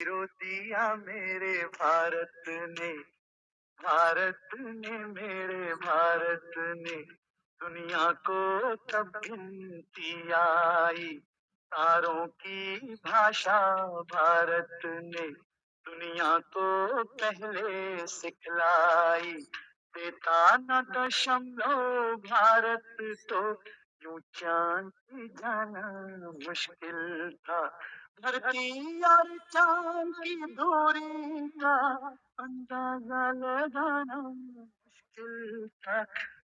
Hero दिया मेरे भारत ने मेरे भारत ने दुनिया को तब गिनती आई। तारों की भाषा भारत ने दुनिया को पहले सिखलाई। देता न दशमलव भारत तो यूं चांद पे जाना मुश्किल था। धरती और चांद की दूरी का अंदाजा लगाना मुश्किल था।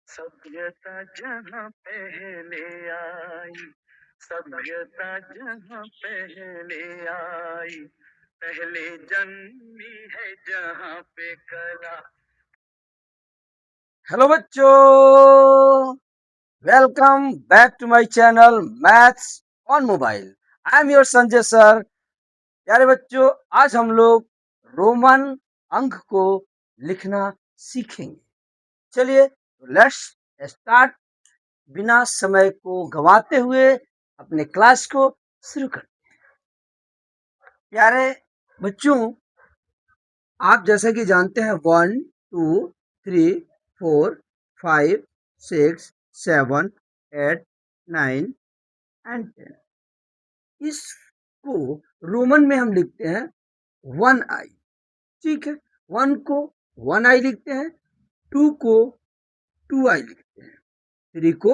सभ्यता जहाँ पहले आई, सभ्यता जहाँ पहले आई, पहले जन्मी है जहाँ पे कला। हेलो बच्चों, welcome back to my channel maths on mobile. I am your Sanjay sir. प्यारे बच्चों, आज हम लोग रोमन अंक को लिखना सीखेंगे। चलिए लेट्स स्टार्ट। बिना समय को गंवाते हुए अपने क्लास को शुरू करते हैं। प्यारे बच्चों, आप जैसे कि जानते हैं 1 2 3 4 5 6 7 8 9 एंड 10। इसको रोमन में हम लिखते हैं 1i। ठीक है, 1 को 1i लिखते हैं, 2 को 2i लिखते हैं, 3 को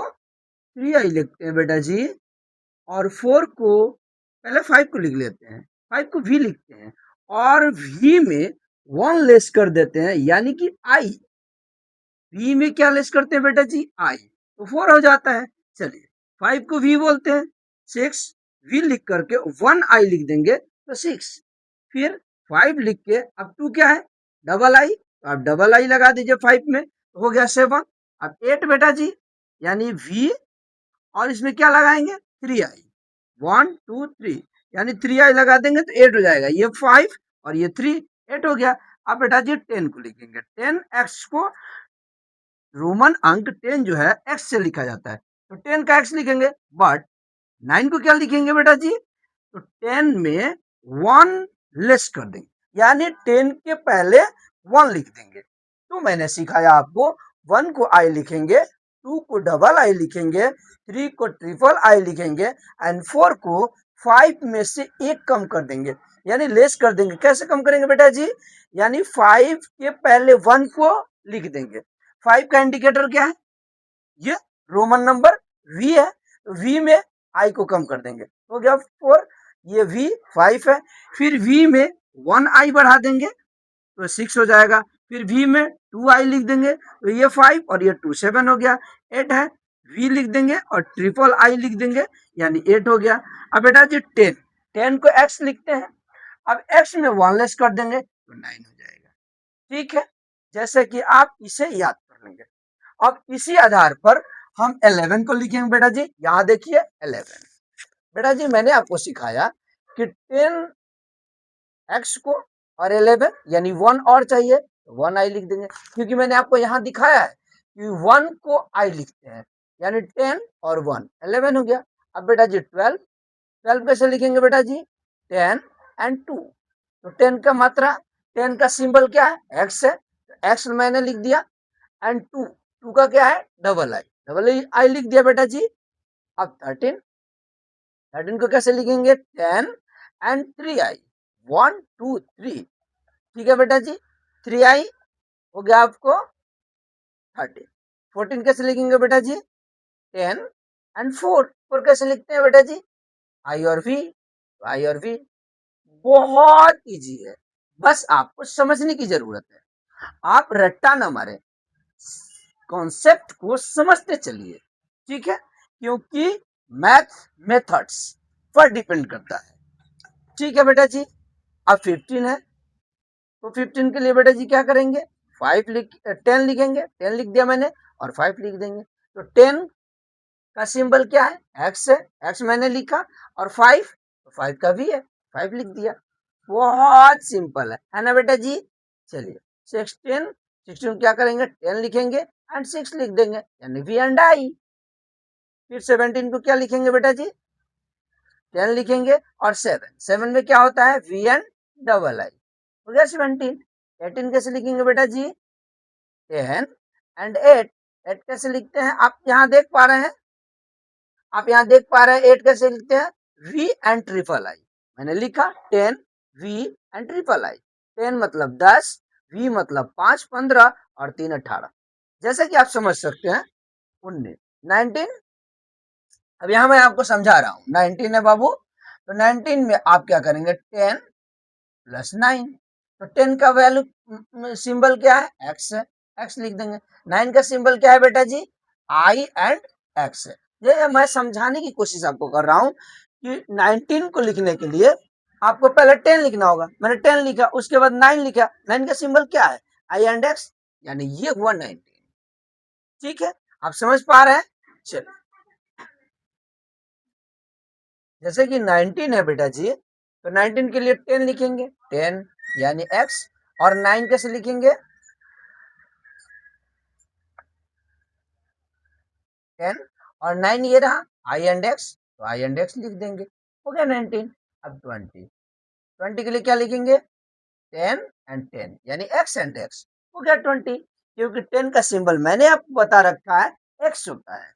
3i लिखते हैं बेटा जी, और 4 को पहले 5 को लिख लेते हैं, 5 को v लिखते हैं, और v में 1 लेस कर देते हैं, यानी कि i। v में क्या लेस करते हैं बेटा जी? i, तो 4 हो जाता है। चलिए 5 को v बोलते हैं, 6 v लिख करके 1i लिख देंगे तो 6, फिर 5 लिख के अब 2 क्या है? डबल आई, तो आप डबल आई लगा दीजिए 5 में, तो हो गया 7। अब 8 बेटा जी, यानी v, और इसमें क्या लगाएंगे? 3i, 1 2 3, यानी 3i लगा देंगे तो 8 हो जाएगा। ये 5 और ये 3, 8 हो गया। अब बेटा जी 10 को लिखेंगे, 10x को, रोमन अंक 10 जो है x से लिखा जाता है, तो 10 का x लिखेंगे। बट 9 को क्या लिखेंगे बेटा जी? तो 10 में 1 लेस कर देंगे, यानी 10 के पहले 1 लिख देंगे। तो मैंने सिखाया आपको, 1 को i लिखेंगे, 2 को डबल आई लिखेंगे, 3 को ट्रिपल आई लिखेंगे, एंड 4 को 5 में से एक कम कर देंगे, यानी लेस कर देंगे। कैसे कम करेंगे बेटा जी? यानी 5 के पहले 1 को लिख देंगे। 5 का इंडिकेटर क्या है? ये रोमन नंबर v है, तो v में i को कम कर देंगे, हो गया 4। ये v 5 है, फिर v में 1i बढ़ा देंगे तो 6 हो जाएगा, फिर v में 2i लिख देंगे, तो ये 5 और ये 2 7 हो गया। 8 है, v लिख देंगे और ट्रिपल i लिख देंगे, यानी 8 हो गया। अब बेटा जी 10, 10 को x लिखते हैं, अब x में 1 लेस कर देंगे तो 9 हो जाएगा। ठीक है, जैसे कि आप इसे याद कर लेंगे। अब इसी आधार पर हम 11 को लिखेंगे बेटा जी। यहां देखिए 11, बेटा जी मैंने आपको सिखाया कि 10x को और 11 यानी 1 और चाहिए, 1i लिख देंगे, क्योंकि मैंने आपको यहाँ दिखाया है कि 1 को i लिखते हैं, यानी 10 और 1 11 हो गया। अब बेटा जी 12, 12 कैसे लिखेंगे बेटा जी? 10 एंड 2, तो 10 का मात्रा, 10 का सिंबल क्या है? x है, तो x मैंने लिख दिया, एंड 2, 2 का क्या है? डबल आई, डबल आई लिख दिया बेटा जी। अब 13, 13 को कैसे लिखेंगे? 10 एंड 3i, 1 2 3, ठीक है बेटा जी, 3i हो गया आपको 13। 14 कैसे लिखेंगे बेटा जी? 10 एंड 4, 4 कैसे लिखते हैं बेटा जी? आई और v, आई और v बहुत इजी है, बस आपको समझने की जरूरत है। आप रट्टा ना मारे, कॉन्सेप्ट को समझते चलिए, ठीक है, क्योंकि मैथ मेथड्स पर डिपेंड करता है। ठीक है बेटा जी, अब 15 है, तो 15 के लिए बेटा जी क्या करेंगे? 10 लिखेंगे, 10 लिख दिया मैंने, और 5 लिख देंगे, तो 10 का सिंबल क्या है? x है, x मैंने लिखा, और 5, तो 5 का v है, 5 लिख दिया। बहुत सिंपल है ना बेटा जी? चलिए 16, 16 क्या करेंगे? 10 लिखेंगे एंड 6 लिख देंगे, यानी v एंड i। फिर 17 को क्या लिखेंगे बेटा जी? 10 लिखेंगे और 7, 7 में क्या होता है? v एंड डबल आई, हो गया 17। 18 कैसे लिखेंगे बेटा जी? 10 एंड 8, 8 कैसे लिखते हैं आप यहाँ देख पा रहे हैं? आप यहाँ देख पा रहे हैं 8 कैसे लिखते हैं? V and triple I. मैंने लिखा 10 वी एंड ट्रिपल आई। 10 मतलब 10, वी मतलब 5 15 और 3 18। जैसे कि आप समझ सकते हैं 19, 19। अब यहाँ मैं आपको समझा रहा हूँ 19 है बाबू, तो 19 में आप क्या करेंगे? 10 प्लस 9। तो 10 का वैल्यू सिंबल क्या है? एक्स है, एक्स लिख देंगे। 9 का सिंबल क्या है बेटा जी? आई एंड एक्स है। ये मैं समझाने की कोशिश आपको कर रहा हूँ कि 19 को लिखने के लिए आपको पहले 10 लिखना होगा। मैंने 10 लिखा, उसके बाद 9 लिखा। 9 का सिंबल क्या है? आई एंड एक्स, यानी ये हुआ 19। ठीक है, आप समझ पा रहे हैं? चलिए, जैसे कि 19 है बेटा जी, तो 19 के लिए 10 लिखेंगे, 10 यानी x। और 9 कैसे लिखेंगे? 10 और 9 ये रहा आई एंड एक्स, तो आई एंड एक्स लिख देंगे, हो गया 19। अब 20, 20 के लिए क्या लिखेंगे? 10 एंड 10 यानी x एंड x, हो गया 20। क्योंकि 10 का सिंबल मैंने आपको बता रखा है x होता है।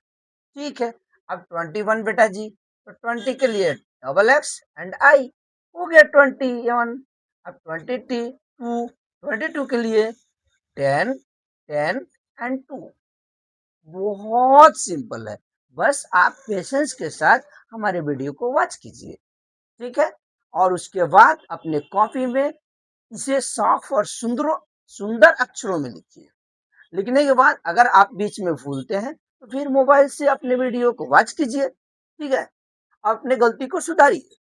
ठीक है, अब 21 बेटा जी, तो 20 के लिए डबल एक्स एंड आई, हो गया 21। अब 22 के लिए 10 10 एंड 2। बहुत सिंपल है, बस आप पेशेंस के साथ हमारे वीडियो को वॉच कीजिए। ठीक है, और उसके बाद अपने कॉपी में इसे साफ और सुंदर सुंदर अक्षरों में लिखिए। लिखने के बाद अगर आप बीच में भूलते हैं तो फिर मोबाइल से अपने वीडियो को वॉच कीजिए। ठीक है, अपने गलती को सुधारिए।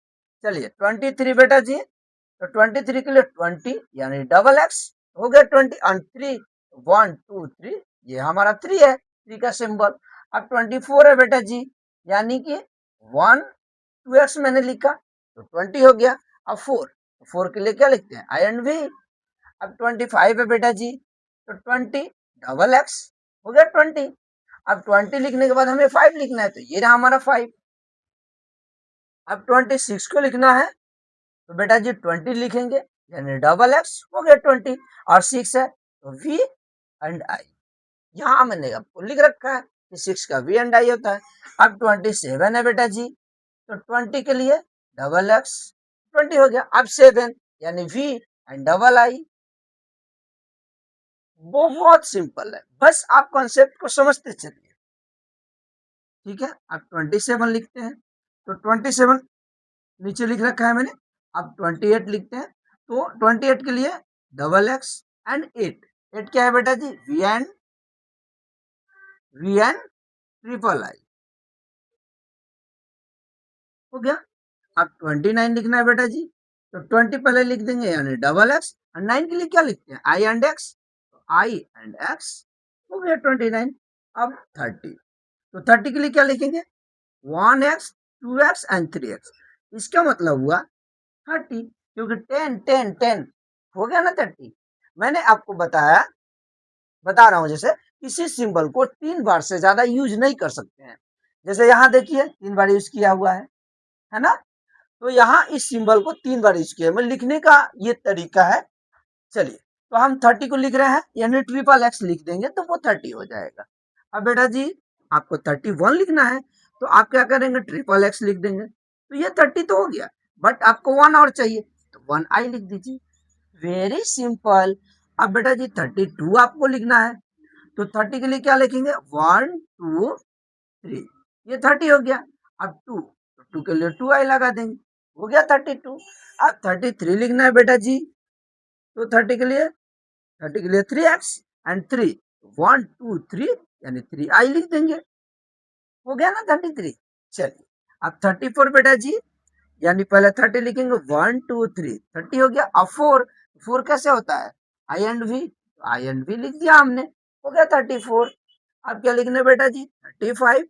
चलिए 23 बेटा जी, तो 23 के लिए 20 यानी डबल एक्स, हो गया 20 और 3, 1 2 3, ये हमारा 3 है, 3 का सिंबल। अब 24 है बेटा जी, यानी कि 1 2x मैंने लिखा, तो 20 हो गया। अब 4, 4 के लिए क्या लिखते हैं? आई एंड वी। अब 25 है बेटा जी, तो 20 डबल एक्स, हो गया 20। अब 20 लिखने के बाद हमें 5 लिखना है, तो ये रहा हमारा 5। अब 26 को लिखना है, तो बेटा जी 20 लिखेंगे, यानी डबल एक्स, हो गया 20। और 6 है, तो वी एंड आई। यहाँ मैंने आपको लिख रखा है कि 6 का वी एंड आई होता है। अब 27 है बेटा जी, तो 20 के लिए डबल एक्स, 20 हो गया। अब 7 यानी वी एंड डबल आई। बहुत सिंपल है, बस आप कॉन्सेप्ट को समझते चलिए। ठीक है, अब 27 लिखते हैं, तो 27 नीचे लिख रखा है मैंने। अब 28 लिखते हैं, तो 28 के लिए डबल एक्स एंड 8। 8 क्या है बेटा जी? वी एन ट्रिपल आई, हो गया। अब 29 लिखना है बेटा जी, तो 20 पहले लिख देंगे यानी डबल एक्स, और 9 के लिए क्या लिखते हैं? आई एंड एक्स, तो आई एंड एक्स, हो गया 29। अब 30, तो 30 के लिए क्या लिखेंगे? 1x 2x and 3x। इसका मतलब हुआ 30, क्योंकि 10 10 10 हो गया ना 30। मैंने आपको बता रहा हूं, जैसे किसी सिंबल को 3 बार से ज्यादा यूज नहीं कर सकते हैं। जैसे यहाँ देखिए 3 बार यूज किया हुआ है ना? तो यहाँ इस सिंबल को 3 बार यूज किया, मैं लिखने का ये तरीका है। चलिए, तो हम 30 को लिख रहे हैं, यानी ट्रिपल एक्स लिख देंगे तो वो 30 हो जाएगा। अब बेटा जी आपको 31 लिखना है, तो आप क्या करेंगे? ट्रिपल एक्स लिख देंगे, तो ये 30 तो हो गया, बट आपको 1 और चाहिए, तो 1 आई लिख दीजिए। Very simple. अब बेटा जी 32 आपको लिखना है, तो 30 के लिए क्या लिखेंगे? 1 2 3, ये 30 हो गया। अब 2, तो 2 के लिए 2 आई लगा देंगे, हो गया 32। अब 33 लिखना है बेटा जी, तो 30 के लिए 3x एंड 3, 1 2 3 यानी 3 आई लिख देंगे, हो गया ना 33। चलिए, अब 34 बेटा जी, यानी पहले 30 लिखेंगे, 1 2 3, 30 हो गया। अब 4, 4 कैसे होता है? I and V, I and V लिख दिया हमने, हो गया 34। अब क्या लिखना है बेटा जी? 35,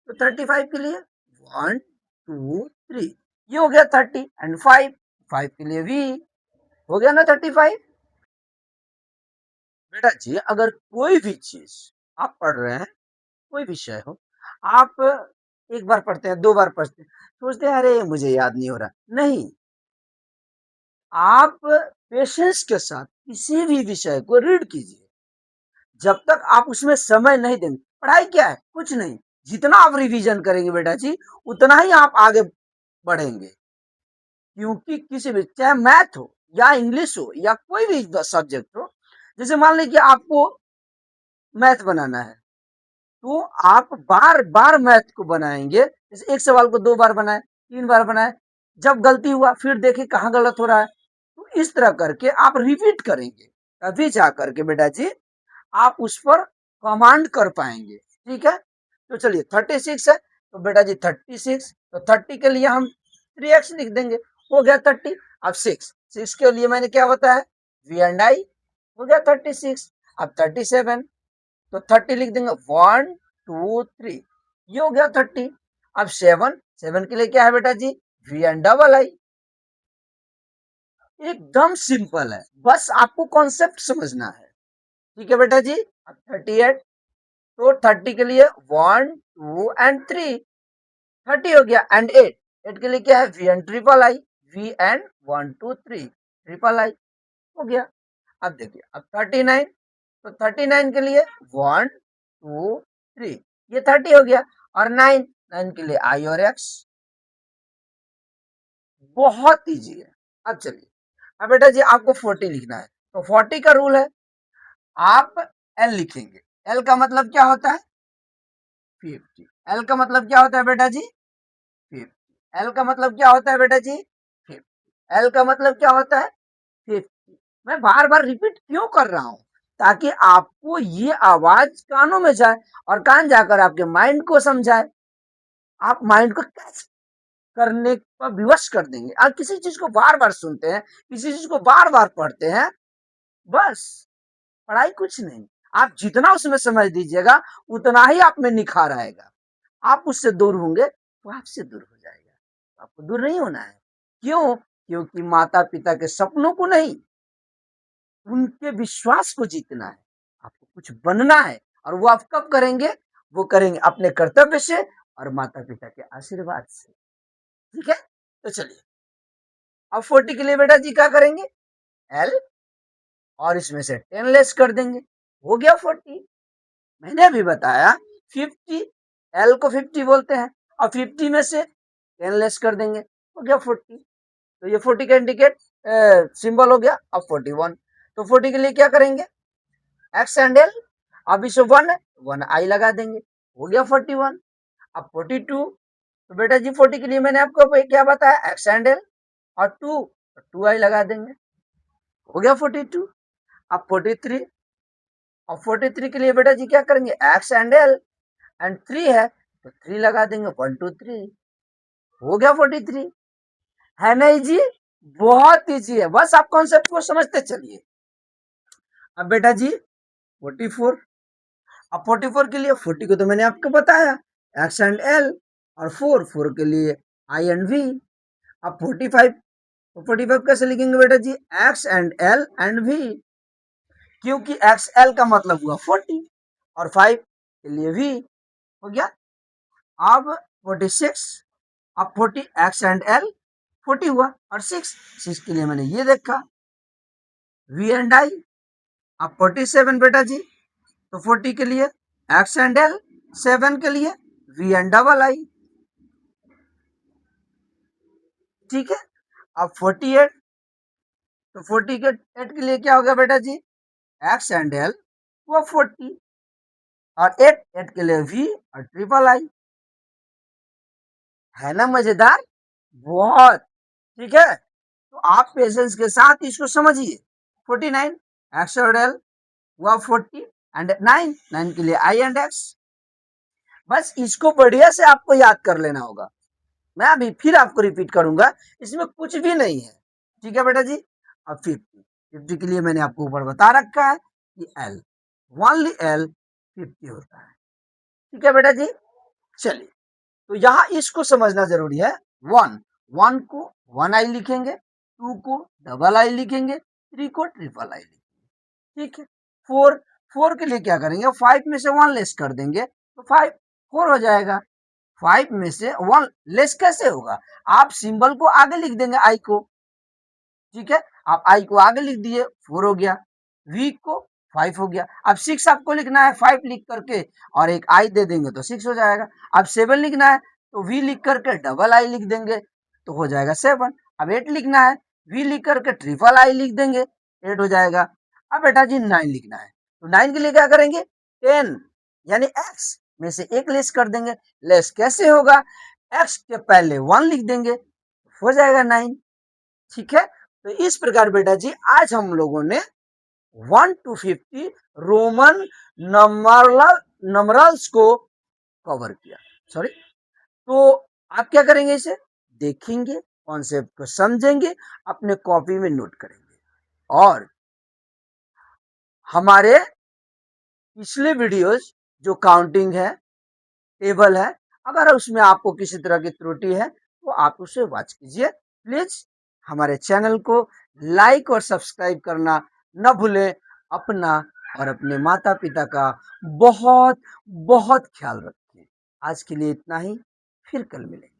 तो 35 के लिए 1 2 3, ये हो गया 30 एंड 5, 5 के लिए वी, हो गया ना 35। बेटा जी अगर कोई भी चीज आप पढ़ रहे हैं, कोई विषय हो, आप एक बार पढ़ते हैं, 2 बार पढ़ते हैं, सोचते हैं अरे मुझे याद नहीं हो रहा, नहीं, आप पेशेंस के साथ किसी भी विषय को रीड कीजिए। जब तक आप उसमें समय नहीं देंगे, पढ़ाई क्या है? कुछ नहीं। जितना आप रिवीजन करेंगे बेटा जी, उतना ही आप आगे बढ़ेंगे। क्योंकि किसी भी, चाहे मैथ हो या इंग्लिश हो या कोई भी सब्जेक्ट हो, जैसे मान लीजिए आपको मैथ बनाना है, तो आप बार बार मैथ को बनाएंगे। जैसे एक सवाल को 2 बार बनाए, 3 बार बनाए, जब गलती हुआ फिर देखें कहाँ गलत हो रहा है। तो इस तरह करके आप रिपीट करेंगे, तभी जा करके बेटा जी आप उस पर कमांड कर पाएंगे। ठीक है, तो चलिए 36 है, तो बेटा जी 36, तो 30 के लिए हम 3x लिख देंगे, हो गया 30। अब 6 के लिए मैंने क्या बताया, वी एंड आई, हो गया 36। अब 37, तो 30 लिख देंगे, 1 2 3, ये हो गया 30। अब 7 के लिए क्या है बेटा जी, वी एंड डबल आई। एकदम सिंपल है, बस आपको कॉन्सेप्ट समझना है। ठीक है बेटा जी। अब 38, तो 30 के लिए 1 2 एंड 3, 30 हो गया। एंड 8 के लिए क्या है, V and triple I, V and 1 2 3 triple I, हो गया। अब देखिए, अब 39, तो 39 के लिए 1 2 3, ये 30 हो गया। और 9 के लिए आई और एक्स, बहुत ईजी है। अब चलिए, अब बेटा जी आपको 40 लिखना है, तो 40 का रूल है, आप एल लिखेंगे। एल का मतलब क्या होता है, 50। एल का मतलब क्या होता है बेटा जी, 50। एल का मतलब क्या होता है बेटा जी, 50। एल का मतलब क्या होता है, 50। मैं बार बार रिपीट क्यों कर रहा हूं, ताकि आपको ये आवाज कानों में जाए और कान जाकर आपके माइंड को समझाए, आप माइंड को कैच करने पर विवश कर देंगे। आप किसी चीज को बार बार सुनते हैं, किसी चीज को बार बार पढ़ते हैं, बस पढ़ाई कुछ नहीं। आप जितना उसमें समझ दीजिएगा, उतना ही आप में निखार आएगा। आप उससे दूर होंगे तो आपसे दूर हो जाएगा, आपको दूर नहीं होना है। क्यों? क्योंकि माता पिता के सपनों को नहीं, उनके विश्वास को जीतना है। आपको कुछ बनना है, और वो आप कब करेंगे, वो करेंगे अपने कर्तव्य से और माता पिता के आशीर्वाद से। ठीक है, तो चलिए, अब 40 के लिए बेटा जी क्या करेंगे, एल, और इसमें से 10 लेस कर देंगे, हो गया 40। मैंने अभी बताया 50, एल को 50 बोलते हैं, और 50 में से 10 लेस कर देंगे, हो गया 40। तो ये 40 का इंडिकेट सिंबल हो गया। अब 41, तो 40 के लिए क्या करेंगे, एक्स एंड एल, अब इसे 1 आई लगा देंगे, हो गया 41। अब 42, तो बेटा जी 40 के लिए मैंने आपको क्या बताया, एक्स एंड एल, और 2 आई लगा देंगे, हो गया 42। अब 43, और 43 के लिए बेटा जी क्या करेंगे, एक्स एंड एल, एंड 3 है तो 3 लगा देंगे, 1 2 3, हो गया 43। है नहीं जी, बहुत ईजी है, बस आप कॉन्सेप्ट को समझते चलिए। अब बेटा जी 44, अब 44 के लिए 40 को तो मैंने आपको बताया, एक्स एंड एल, और 4 के लिए आई एंड वी। अब 45, तो 45 कैसे लिखेंगे बेटा जी, X and L and V, क्योंकि एक्स एल का मतलब हुआ 40, और 5 के लिए वी, हो गया। अब 46, अब 40 एक्स एंड एल, 40 हुआ, और 6 के लिए मैंने ये देखा, वी एंड आई। अब 47 बेटा जी, तो 40 के लिए एक्स एंड एल, 7 के लिए वी एंड डबल आई। ठीक है, अब 48, तो 48 के लिए क्या हो गया बेटा जी, एक्स एंड एल वो 40, और 8 के लिए वी और ट्रिपल आई। है ना मजेदार, बहुत। ठीक है, तो आप पेशेंस के साथ इसको समझिए। 49, एक्स और एल हुआ 40, एंड 9 के लिए आई एंड एक्स। बस इसको बढ़िया से आपको याद कर लेना होगा, मैं अभी फिर आपको रिपीट करूंगा, इसमें कुछ भी नहीं है। ठीक है बेटा जी। अब 50 के लिए मैंने आपको ऊपर बता रखा है कि एल, ओनली एल 50 होता है। ठीक है बेटा जी, चलिए, तो यहाँ इसको समझना जरूरी है। 1 को 1 आई लिखेंगे, 2 को डबल आई लिखेंगे, 3 को ट्रिपल आई लिखेंगे। ठीक है, 4 के लिए क्या करेंगे, 5 में से 1 लेस कर देंगे, तो 4 हो जाएगा। 5 में से 1 लेस कैसे होगा, आप सिंबल को आगे लिख देंगे आई को, ठीक है। आप आई को आगे लिख दिए, 4 हो गया, वी को 5 हो गया। अब 6 आपको लिखना है, 5 लिख करके और एक आई दे देंगे तो 6 हो जाएगा। अब 7 लिखना है तो वी लिख करके डबल आई लिख देंगे तो हो जाएगा 7। अब 8 लिखना है, वी लिख करके ट्रिपल आई लिख देंगे, 8 हो जाएगा। अब बेटा जी 9 लिखना है तो 9 के लिए क्या करेंगे, 10 यानी एक्स में से एक लेस कर देंगे। लेस कैसे होगा, एक्स के पहले 1 लिख देंगे, हो जाएगा 9। ठीक है। तो इस प्रकार बेटा जी आज हम लोगों ने 1 to 50 रोमन नंबरल्स को कवर किया। सॉरी, तो आप क्या करेंगे, इसे देखेंगे, कॉन्सेप्ट को समझेंगे, अपने कॉपी में नोट करेंगे और हमारे पिछले वीडियोस जो काउंटिंग है, टेबल है, अगर उसमें आपको किसी तरह की त्रुटि है तो आप उसे वॉच कीजिए। प्लीज हमारे चैनल को लाइक और सब्सक्राइब करना न भूलें। अपना और अपने माता पिता का बहुत बहुत ख्याल रखें। आज के लिए इतना ही, फिर कल मिलेंगे।